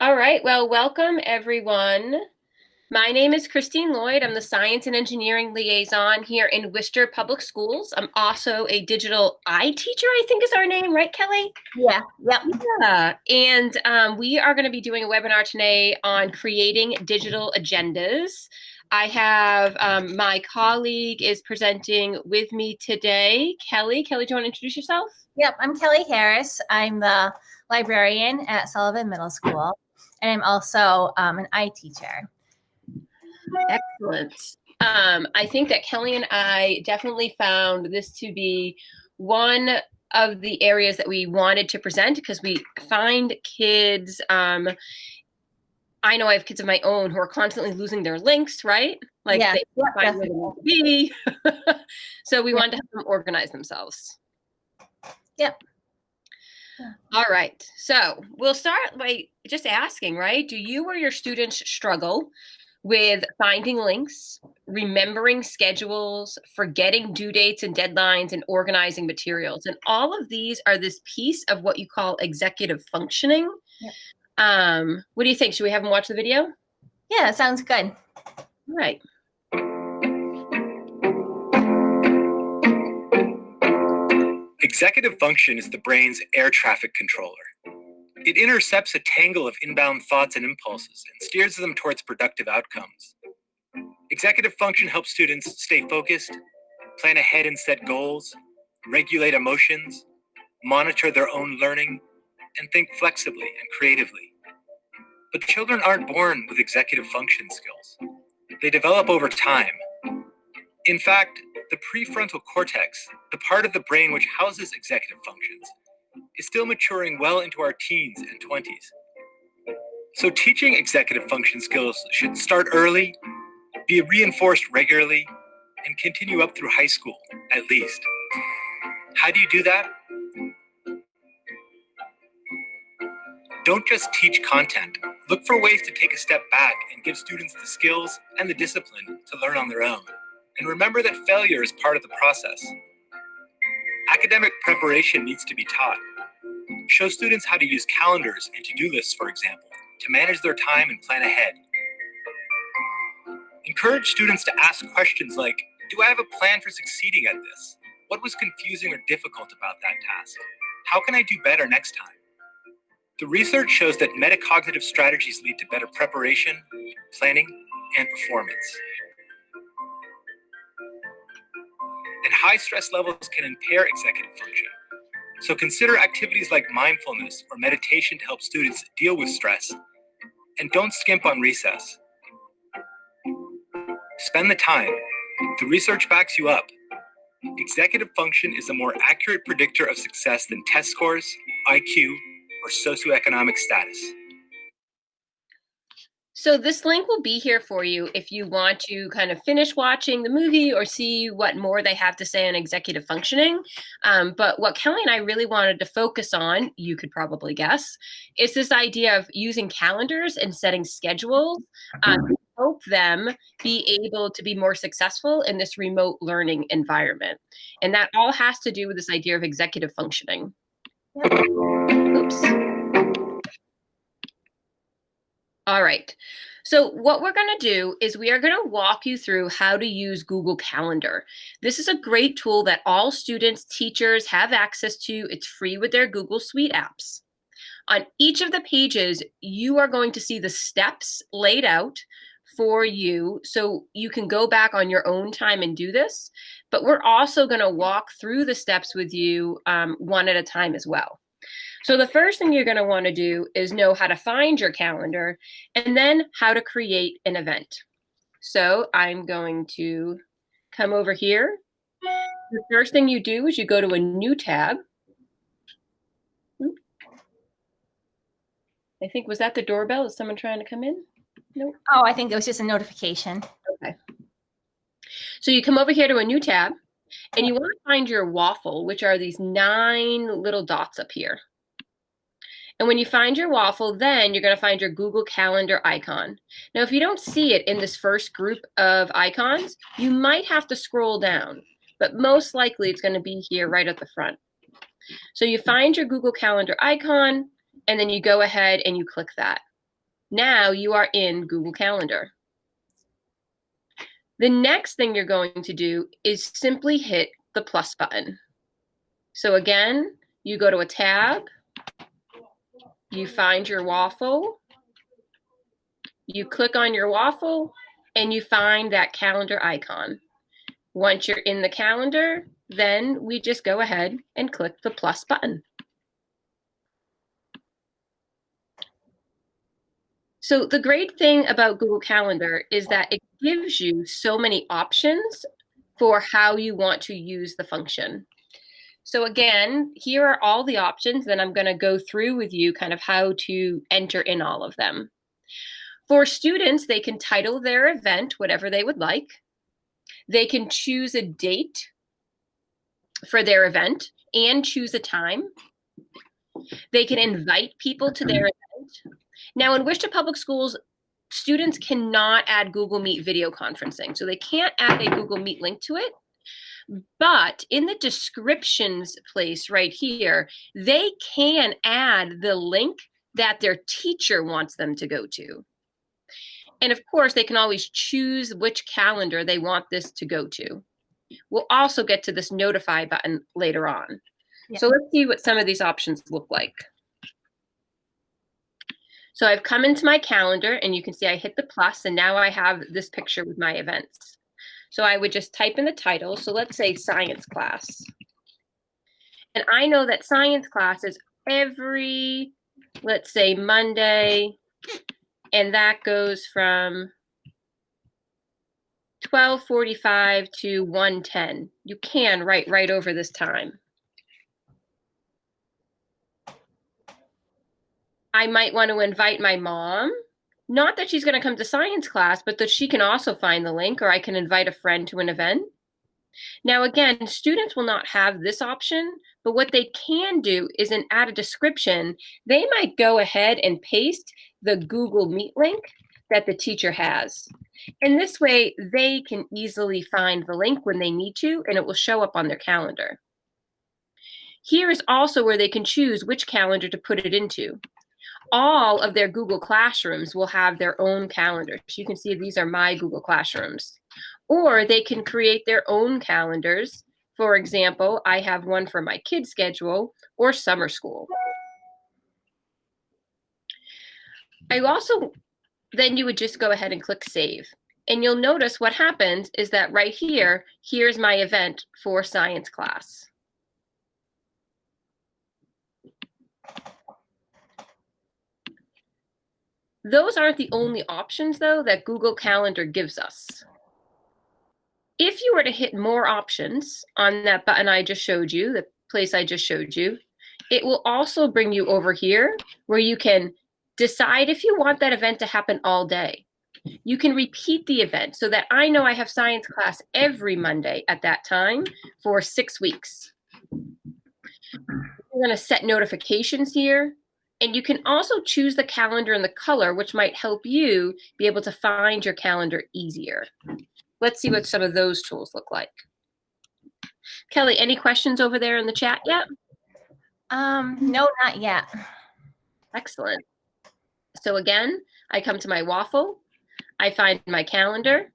All right, well, welcome everyone. My name is Christine Lloyd. I'm the Science and Engineering Liaison here in Worcester Public Schools. I'm also a digital eye teacher, I think is our name, right, Kelly? Yeah, yep. Yeah, and we are going to be doing a webinar today on creating digital agendas. I have my colleague is presenting with me today. Kelly, do you want to introduce yourself? Yep, I'm Kelly Harris. I'm the librarian at Sullivan Middle School, and I'm also an eye teacher. Excellent. I think that Kelly and I definitely found this to be one of the areas that we wanted to present because we find kids, I know I have kids of my own who are constantly losing their links, right? Like Yeah, they yep, find where they need to be. So we wanted to have them organize themselves. Yep. All right. So we'll start by just asking, right? Do you or your students struggle with finding links, remembering schedules, forgetting due dates and deadlines, and organizing materials? And all of these are this piece of what you call executive functioning. Yep. What do you think? Should we have them watch the video? Yeah, that sounds good. All right. Executive function is the brain's air traffic controller. It intercepts a tangle of inbound thoughts and impulses and steers them towards productive outcomes. Executive function helps students stay focused, plan ahead and set goals, regulate emotions, monitor their own learning, and think flexibly and creatively. But children aren't born with executive function skills. They develop over time. In fact, the prefrontal cortex, the part of the brain which houses executive functions, is still maturing well into our teens and 20s. So teaching executive function skills should start early, be reinforced regularly, and continue up through high school, at least. How do you do that? Don't just teach content. Look for ways to take a step back and give students the skills and the discipline to learn on their own. And remember that failure is part of the process. Academic preparation needs to be taught. Show students how to use calendars and to-do lists, for example, to manage their time and plan ahead. Encourage students to ask questions like, do I have a plan for succeeding at this? What was confusing or difficult about that task? How can I do better next time? The research shows that metacognitive strategies lead to better preparation, planning, and performance. And high stress levels can impair executive function. So consider activities like mindfulness or meditation to help students deal with stress. And don't skimp on recess. Spend the time. The research backs you up. Executive function is a more accurate predictor of success than test scores, IQ, or socioeconomic status. So this link will be here for you if you want to kind of finish watching the movie or see what more they have to say on executive functioning. But what Kelly and I really wanted to focus on, you could probably guess, is this idea of using calendars and setting schedules to help them be able to be more successful in this remote learning environment. And that all has to do with this idea of executive functioning. Oops. All right. So what we're going to do is we are going to walk you through how to use Google Calendar. This is a great tool that all students, teachers have access to. It's free with their Google Suite apps. On each of the pages, you are going to see the steps laid out for you so you can go back on your own time and do this. But we're also going to walk through the steps with you one at a time as well. So the first thing you're going to want to do is know how to find your calendar and then how to create an event. So I'm going to come over here. The first thing you do is you go to a new tab. I think, was that the doorbell? Is someone trying to come in? Nope. Oh, I think it was just a notification. Okay. So you come over here to a new tab and you want to find your waffle, which are these 9 little dots up here. And when you find your waffle, then you're going to find your Google Calendar icon. Now, if you don't see it in this first group of icons, you might have to scroll down, but most likely it's going to be here right at the front. So you find your Google Calendar icon, and then you go ahead and you click that. Now you are in Google Calendar. The next thing you're going to do is simply hit the plus button. So again, you go to a tab, you find your waffle, you click on your waffle, and you find that calendar icon. Once you're in the calendar, then we just go ahead and click the plus button. So the great thing about Google Calendar is that it gives you so many options for how you want to use the function. So again, here are all the options, and I'm going to go through with you kind of how to enter in all of them. For students, they can title their event whatever they would like. They can choose a date for their event and choose a time. They can invite people to their event. Now, in Worcester Public Schools, students cannot add Google Meet video conferencing, so they can't add a Google Meet link to it. But in the descriptions place right here, they can add the link that their teacher wants them to go to. And of course, they can always choose which calendar they want this to go to. We'll also get to this notify button later on. Yeah. So let's see what some of these options look like. So I've come into my calendar and you can see I hit the plus and now I have this picture with my events. So I would just type in the title. So let's say science class. And I know that science class is every, let's say Monday, and that goes from 12:45 to 1:10. You can write right over this time. I might want to invite my mom, not that she's going to come to science class, but that she can also find the link, or I can invite a friend to an event. Now, again, students will not have this option, but what they can do is add a description. They might go ahead and paste the Google Meet link that the teacher has. And this way, they can easily find the link when they need to, and it will show up on their calendar. Here is also where they can choose which calendar to put it into. All of their Google Classrooms will have their own calendars. You can see these are my Google Classrooms. Or they can create their own calendars. For example, I have one for my kids' schedule or summer school. Then you would just go ahead and click Save. And you'll notice what happens is that right here, here's my event for science class. Those aren't the only options, though, that Google Calendar gives us. If you were to hit more options on that button I just showed you, the place I just showed you, it will also bring you over here where you can decide if you want that event to happen all day. You can repeat the event so that I know I have science class every Monday at that time for 6 weeks. We're going to set notifications here. And you can also choose the calendar and the color, which might help you be able to find your calendar easier. Let's see what some of those tools look like. Kelly, any questions over there in the chat yet? No, not yet. Excellent. So again, I come to my waffle. I find my calendar.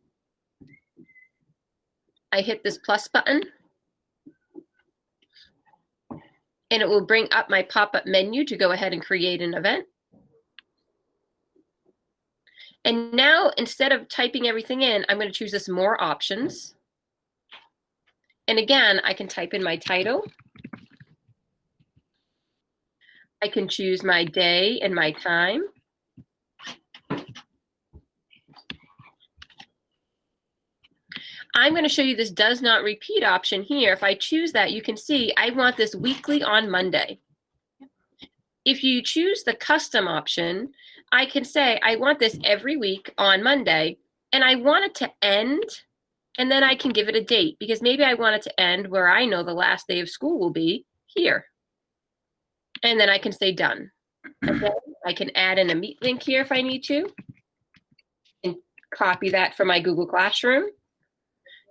I hit this plus button. And it will bring up my pop-up menu to go ahead and create an event. And now, instead of typing everything in, I'm going to choose this more options. And again, I can type in my title. I can choose my day and my time. I'm going to show you this does not repeat option here. If I choose that, you can see I want this weekly on Monday. If you choose the custom option, I can say I want this every week on Monday, and I want it to end, and then I can give it a date, because maybe I want it to end where I know the last day of school will be here. And then I can say done. Okay. I can add in a Meet link here if I need to, and copy that from my Google Classroom.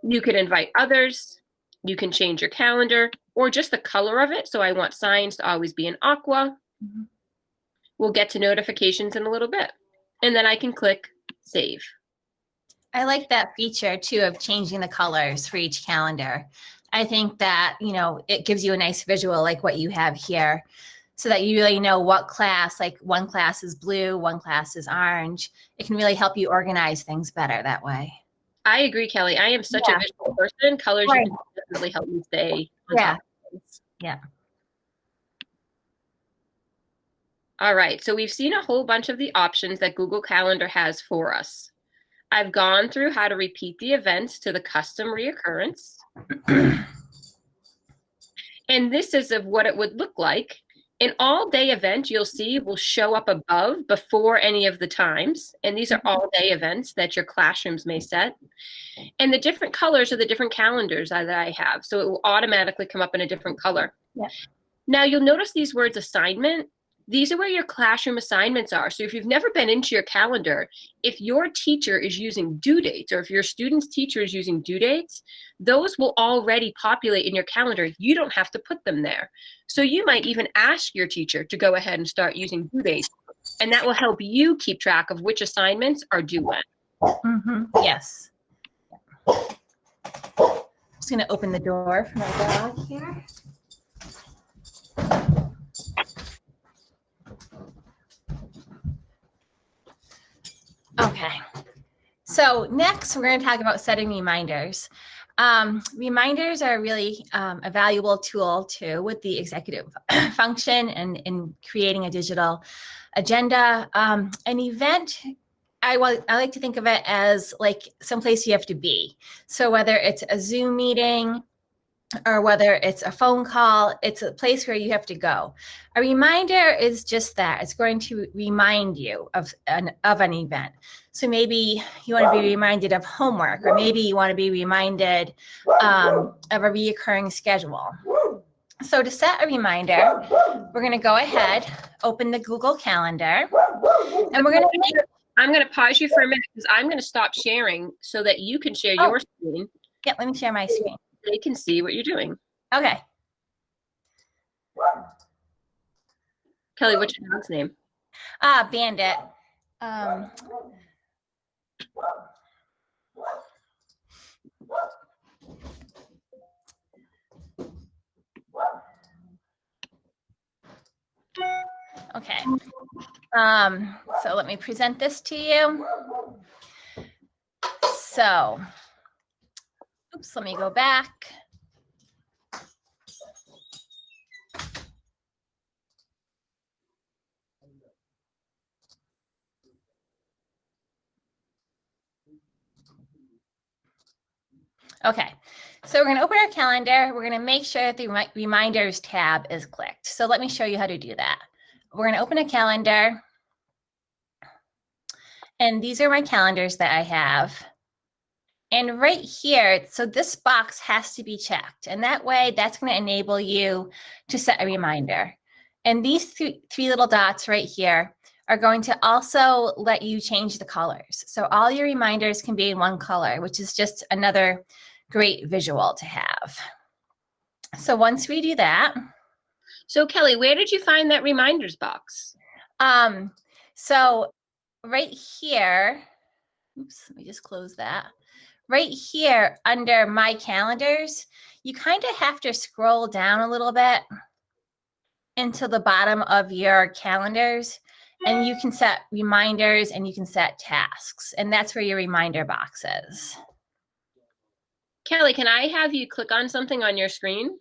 You can invite others, you can change your calendar, or just the color of it. So I want science to always be in aqua. We'll get to notifications in a little bit. And then I can click save. I like that feature too of changing the colors for each calendar. I think that, it gives you a nice visual like what you have here so that you really know what class, like one class is blue, one class is orange. It can really help you organize things better that way. I agree, Kelly. I am such a visual person. Colors Right. can definitely help me stay on Yeah. top of things. Yeah. All right, so we've seen a whole bunch of the options that Google Calendar has for us. I've gone through how to repeat the events to the custom reoccurrence. And this is of what it would look like. An all-day event, you'll see, will show up above before any of the times. And these are all-day events that your classrooms may set. And the different colors are the different calendars that I have. So it will automatically come up in a different color. Yeah. Now you'll notice these words assignment. These are where your classroom assignments are. So if you've never been into your calendar, if your teacher is using due dates or if your student's teacher is using due dates, those will already populate in your calendar. You don't have to put them there. So you might even ask your teacher to go ahead and start using due dates. And that will help you keep track of which assignments are due when. Yes. I'm just going to open the door for my dog here. Okay, so next we're going to talk about setting reminders. Reminders are really a valuable tool too with the executive function and in creating a digital agenda. An event, I like to think of it as like someplace you have to be. So whether it's a Zoom meeting or whether it's a phone call, it's a place where you have to go. A reminder is just that. It's going to remind you of an event. So maybe you want to be reminded of homework, or maybe you want to be reminded of a reoccurring schedule. So to set a reminder, we're going to go ahead, open the Google Calendar, and we're going to I'm going to pause you for a minute because I'm going to stop sharing so that you can share your screen. Yeah, let me share my screen. They can see what you're doing. Okay. Kelly, what's your dog's name? Bandit. Okay. So let me present this to you. So, oops, let me go back. Okay, so we're going to open our calendar. We're going to make sure that the reminders tab is clicked. So let me show you how to do that. We're going to open a calendar. And these are my calendars that I have. And right here, so this box has to be checked. And that way, that's going to enable you to set a reminder. And these three little dots right here are going to also let you change the colors. So all your reminders can be in one color, which is just another great visual to have. So once we do that. So Kelly, where did you find that reminders box? So right here, oops, let me just close that. Right here under my calendars, you kind of have to scroll down a little bit into the bottom of your calendars, and you can set reminders and you can set tasks, and that's where your reminder box is. Kelly, can I have you click on something on your screen?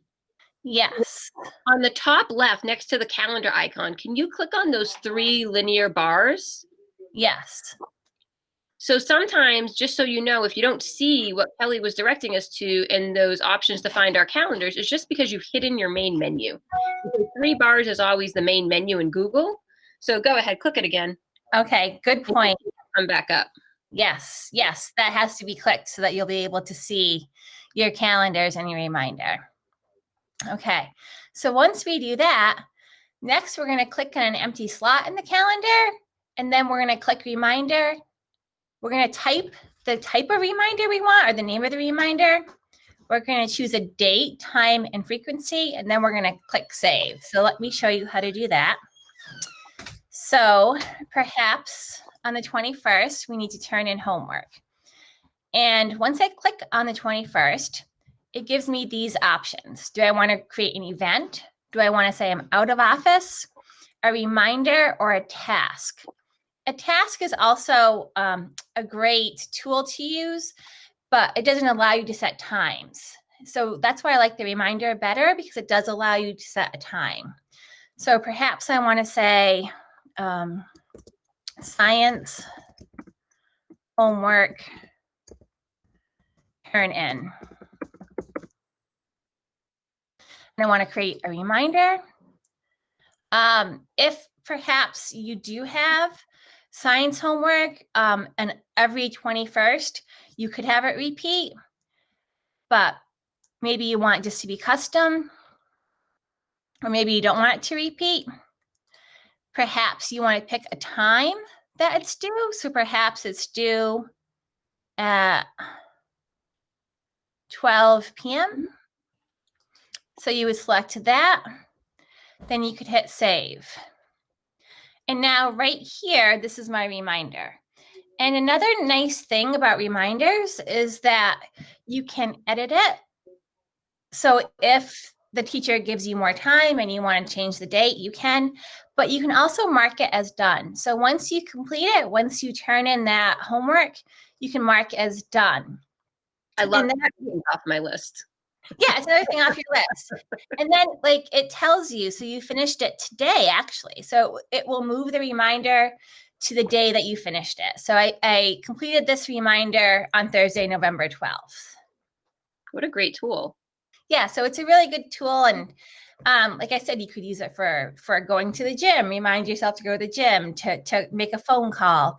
Yes. On the top left, next to the calendar icon, can you click on those 3 linear bars? Yes. So sometimes, just so you know, if you don't see what Kelly was directing us to in those options to find our calendars, it's just because you've hidden your main menu. Because 3 bars is always the main menu in Google. So go ahead, click it again. Okay, good point. Come back up. Yes, yes, that has to be clicked so that you'll be able to see your calendars and your reminder. Okay, so once we do that, next we're going to click on an empty slot in the calendar, and then we're going to click reminder. We're going to type the type of reminder we want or the name of the reminder. We're going to choose a date, time, and frequency, and then we're going to click save. So let me show you how to do that. So perhaps on the 21st, we need to turn in homework. And once I click on the 21st, it gives me these options. Do I want to create an event? Do I want to say I'm out of office, a reminder, or a task? A task is also a great tool to use, but it doesn't allow you to set times. So that's why I like the reminder better, because it does allow you to set a time. So perhaps I want to say science homework turn in. And I want to create a reminder. If perhaps you do have science homework and every 21st, you could have it repeat, but maybe you want just to be custom, or maybe you don't want it to repeat. Perhaps you want to pick a time that it's due. So perhaps it's due at 12 p.m. So you would select that. Then you could hit save. And now right here, this is my reminder. And another nice thing about reminders is that you can edit it. So if the teacher gives you more time and you want to change the date, you can, but you can also mark it as done. So once you complete it, once you turn in that homework, you can mark as done. I love that off my list. Yeah, it's another thing off your list. And then like it tells you, so you finished it today actually. So it will move the reminder to the day that you finished it. So I completed this reminder on Thursday, November 12th. What a great tool. Yeah, so it's a really good tool. And like I said, you could use it for going to the gym, remind yourself to go to the gym, to make a phone call.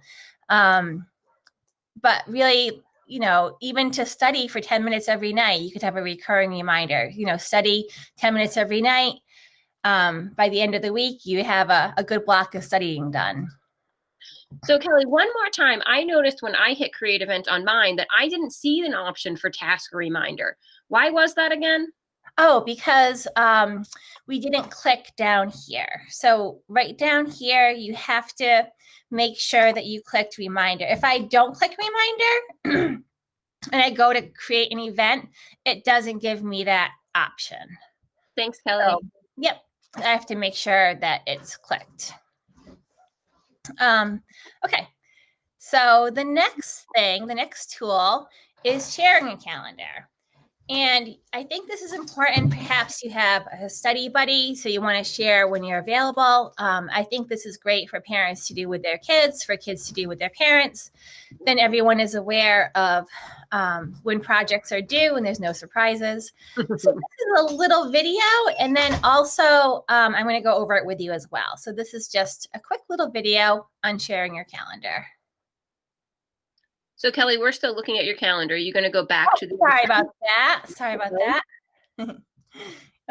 But really, you know, even to study for 10 minutes every night, you could have a recurring reminder, you know, study 10 minutes every night. By the end of the week, you have a good block of studying done. So Kelly, one more time, I noticed when I hit create event on mine that I didn't see an option for task or reminder. Why was that again? Oh, because we didn't click down here. So right down here, you have to make sure that you clicked reminder. If I don't click reminder and I go to create an event, it doesn't give me that option. Thanks, Kelly. So, yep, I have to make sure that it's clicked. Okay, so the next thing, the next tool is sharing a calendar. And I think this is important. Perhaps you have a study buddy, so you want to share when you're available. I think this is great for parents to do with their kids, for kids to do with their parents. Then everyone is aware of when projects are due and there's no surprises. So this is a little video. And then also, I'm going to go over it with you as well. So this is just a quick little video on sharing your calendar. So Kelly, we're still looking at your calendar. You're going to go back to the. Sorry about that. Sorry about that.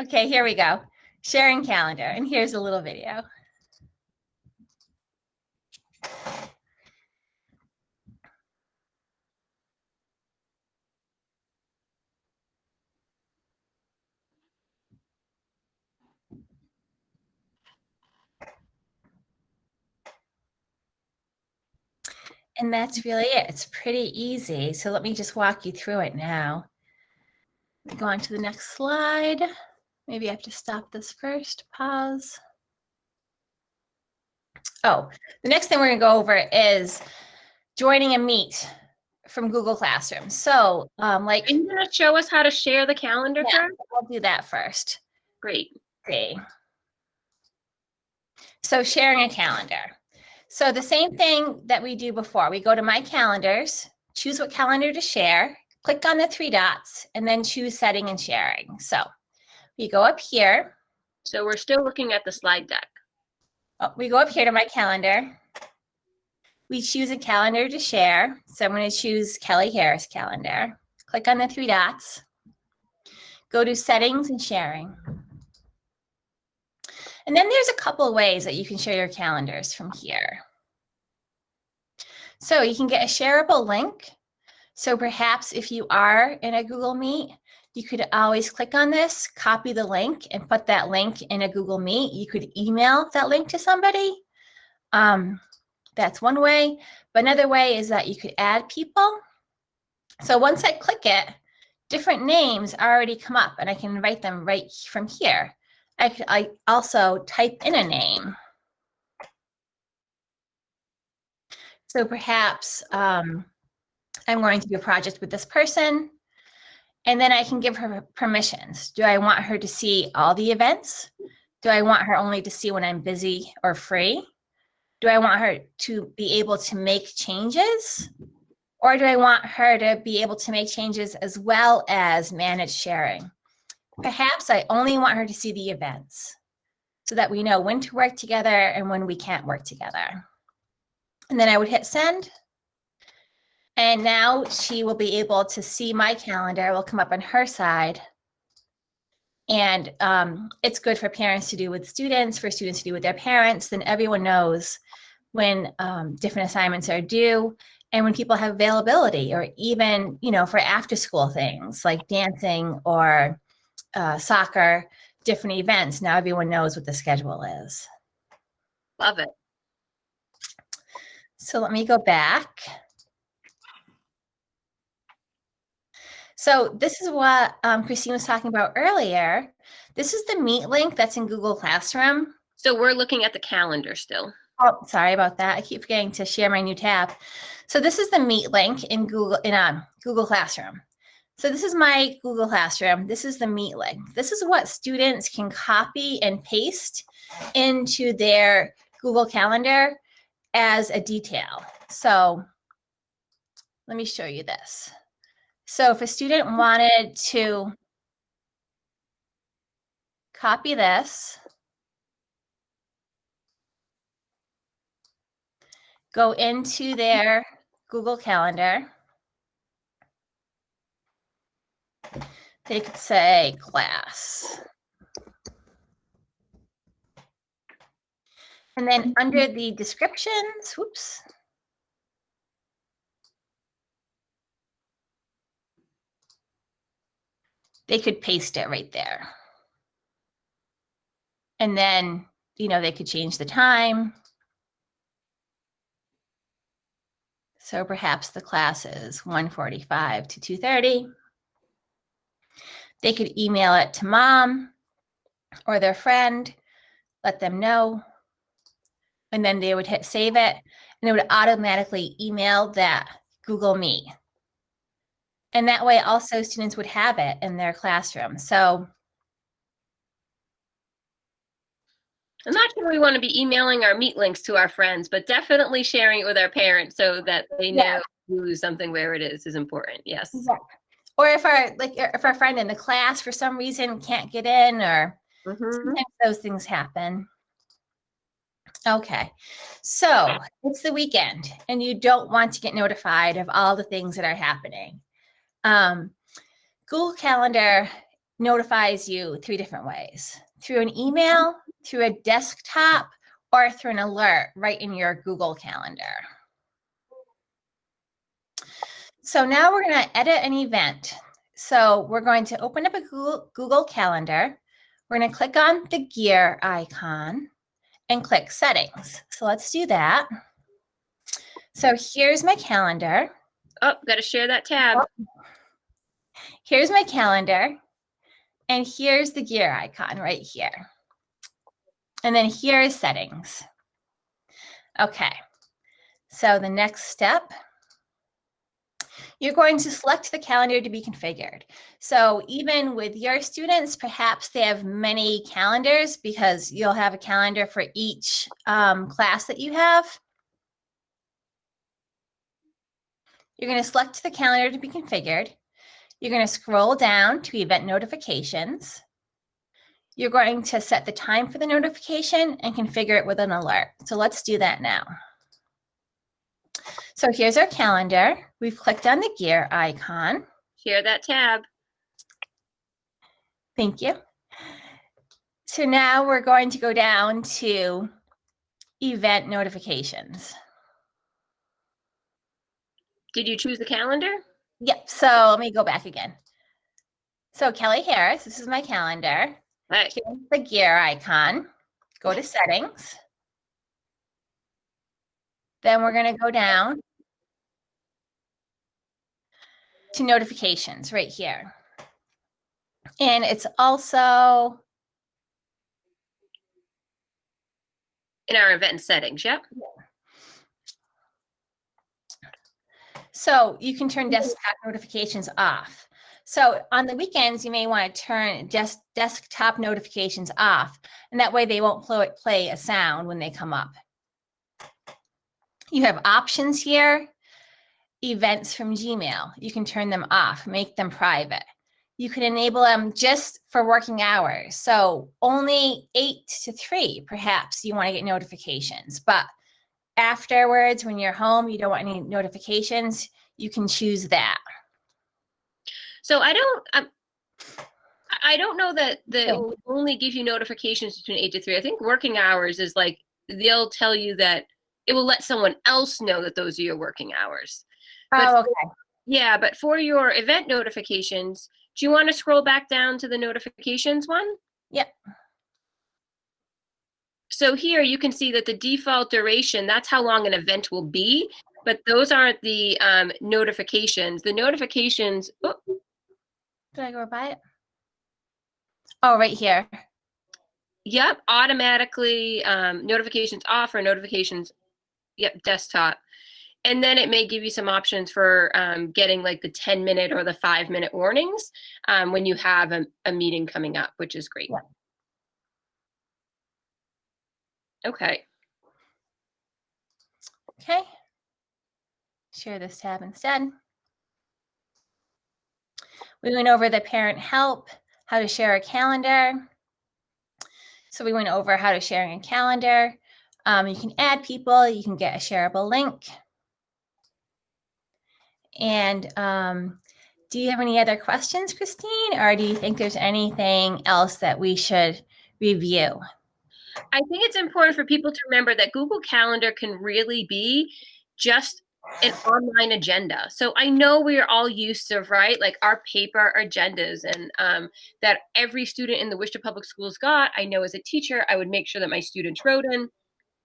Okay, here we go. Sharing calendar. And here's a little video. And that's really it. It's pretty easy. So let me just walk you through it now. Go on to the next slide. Maybe I have to stop this first. Pause. Oh, the next thing we're going to go over is joining a meet from Google Classroom. So like. Are you going to show us how to share the calendar first? I'll do that first. Great. Okay. So sharing a calendar. So the same thing that we do before, we go to My Calendars, choose what calendar to share, click on the three dots, and then choose Setting and Sharing. So we go up here. So we're still looking at the slide deck. Oh, we go up here to My Calendar. We choose a calendar to share. So I'm going to choose Kelly Harris calendar. Click on the three dots. Go to Settings and Sharing. And then there's a couple of ways that you can share your calendars from here. So you can get a shareable link. So perhaps if you are in a Google Meet, you could always click on this, copy the link, and put that link in a Google Meet. You could email that link to somebody. That's one way. But another way is that you could add people. So once I click it, different names already come up and I can invite them right from here. I also type in a name. So perhaps I'm going to do a project with this person, and then I can give her permissions. Do I want her to see all the events? Do I want her only to see when I'm busy or free? Do I want her to be able to make changes? Or do I want her to be able to make changes as well as manage sharing? Perhaps I only want her to see the events so that we know when to work together and when we can't work together. And then I would hit send. And now she will be able to see my calendar. It will come up on her side. And it's good for parents to do with students, for students to do with their parents. Then everyone knows when different assignments are due and when people have availability, or even, for after school things like dancing or soccer, different events. Now everyone knows what the schedule is. Love it. So let me go back. So this is what Christine was talking about earlier. This is the Meet link that's in Google Classroom. So we're looking at the calendar still. Oh, sorry about that. I keep forgetting to share my new tab. So this is the Meet link in Google Classroom. So this is my Google Classroom. This is the Meet link. This is what students can copy and paste into their Google Calendar as a detail. So let me show you this. So if a student wanted to copy this, go into their Google Calendar, they could say class. And then under the descriptions, whoops. They could paste it right there. And then, they could change the time. So perhaps the class is 1:45 to 2:30. They could email it to mom or their friend, let them know, and then they would hit save it, and it would automatically email that Google Meet. And that way also students would have it in their classroom. So I'm not sure we want to be emailing our Meet links to our friends, but definitely sharing it with our parents so that they know you lose something where it is important. Yes. Yeah. Or if our friend in the class for some reason can't get in, or sometimes those things happen. Okay, so it's the weekend and you don't want to get notified of all the things that are happening. Google Calendar notifies you 3 different ways: through an email, through a desktop, or through an alert right in your Google Calendar. So now we're going to edit an event. So we're going to open up a Google Calendar. We're going to click on the gear icon and click settings. So let's do that. So here's my calendar. Oh, got to share that tab. Here's my calendar. And here's the gear icon right here. And then here is settings. Okay. So the next step, you're going to select the calendar to be configured. So even with your students, perhaps they have many calendars because you'll have a calendar for each class that you have. You're going to select the calendar to be configured. You're going to scroll down to event notifications. You're going to set the time for the notification and configure it with an alert. So let's do that now. So here's our calendar. We've clicked on the gear icon. Share that tab. Thank you. So now we're going to go down to event notifications. Did you choose the calendar? Yep. So let me go back again. So Kelly Harris, this is my calendar. Right. Here's the gear icon. Go to settings. Then we're going to go down to notifications right here. And it's also in our event settings. Yep. So you can turn desktop notifications off. So on the weekends, you may want to turn just desktop notifications off, and that way they won't play a sound when they come up. You have options here. Events from Gmail. You can turn them off, make them private. You can enable them just for working hours. So only 8 to 3, perhaps you want to get notifications, but afterwards, when you're home, you don't want any notifications, you can choose that. So I don't know that it will only give you notifications between 8 to 3. I think working hours is like, they'll tell you that it will let someone else know that those are your working hours. Oh, okay. Yeah, but for your event notifications, do you want to scroll back down to the notifications one? Yep. So here you can see that the default duration, that's how long an event will be, but those aren't the notifications. The notifications, oh, Did I go by it? Oh, right here. yep, automatically notifications off or notifications, yep, desktop. And then it may give you some options for getting like the 10-minute or the 5-minute warnings when you have a meeting coming up, which is great. Yeah. Okay. Okay. Share this tab instead. We went over the parent help, how to share a calendar. So we went over how to share a calendar. You can add people, you can get a shareable link. And do you have any other questions, Christine, or do you think there's anything else that we should review? I think it's important for people to remember that Google Calendar can really be just an online agenda. So I know we are all used to, right, like our paper agendas and that every student in the Worcester Public Schools got. I know as a teacher, I would make sure that my students wrote in.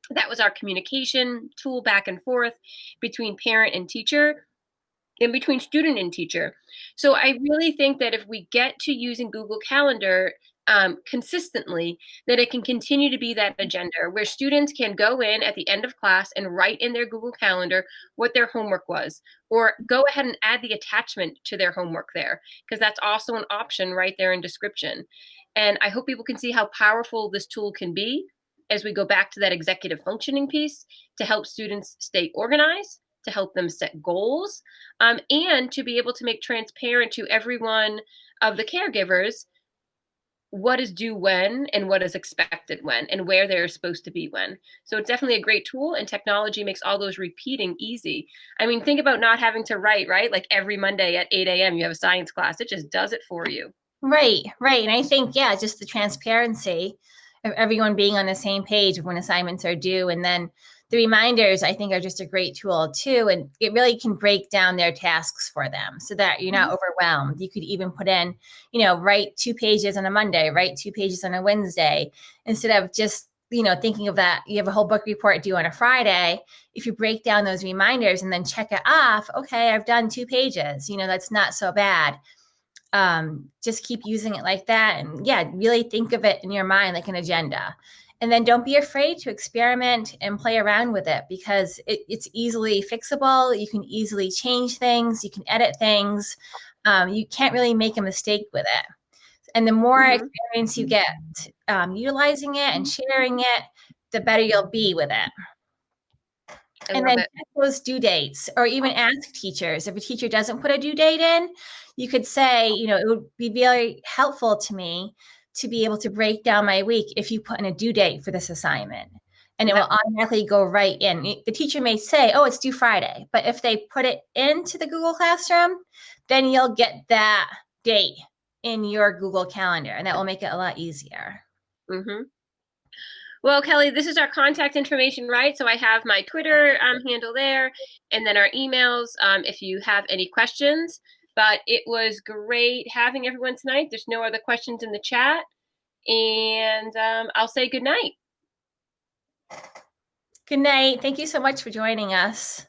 That was our communication tool back and forth between parent and teacher, in between student and teacher. So I really think that if we get to using Google Calendar consistently, that it can continue to be that agenda where students can go in at the end of class and write in their Google Calendar what their homework was, or go ahead and add the attachment to their homework there, because that's also an option right there in description. And I hope people can see how powerful this tool can be as we go back to that executive functioning piece to help students stay organized, to help them set goals, and to be able to make transparent to everyone of the caregivers what is due when and what is expected when and where they're supposed to be when. So it's definitely a great tool, and technology makes all those repeating easy. I mean, think about not having to write, right? Like every Monday at 8 a.m. you have a science class. It just does it for you. Right, right. And I think, yeah, just the transparency of everyone being on the same page of when assignments are due. And then the reminders, I think, are just a great tool too. And it really can break down their tasks for them so that you're not overwhelmed. You could even put in, write 2 pages on a Monday, write 2 pages on a Wednesday, instead of just, thinking of that. You have a whole book report due on a Friday. If you break down those reminders and then check it off, okay, I've done 2 pages, that's not so bad. Just keep using it like that. And yeah, really think of it in your mind like an agenda. And then don't be afraid to experiment and play around with it, because it's easily fixable. You can easily change things. You can edit things. You can't really make a mistake with it. And the more experience you get utilizing it and sharing it, the better you'll be with it. And then check those due dates, or even ask teachers. If a teacher doesn't put a due date in, you could say, it would be very helpful to me to be able to break down my week if you put in a due date for this assignment. And it will automatically go right in. The teacher may say, oh, it's due Friday. But if they put it into the Google Classroom, then you'll get that date in your Google Calendar, and that will make it a lot easier. Mm-hmm. Well, Kelly, this is our contact information, right? So I have my Twitter handle there, and then our emails if you have any questions. But it was great having everyone tonight. There's no other questions in the chat. And I'll say good night. Good night. Thank you so much for joining us.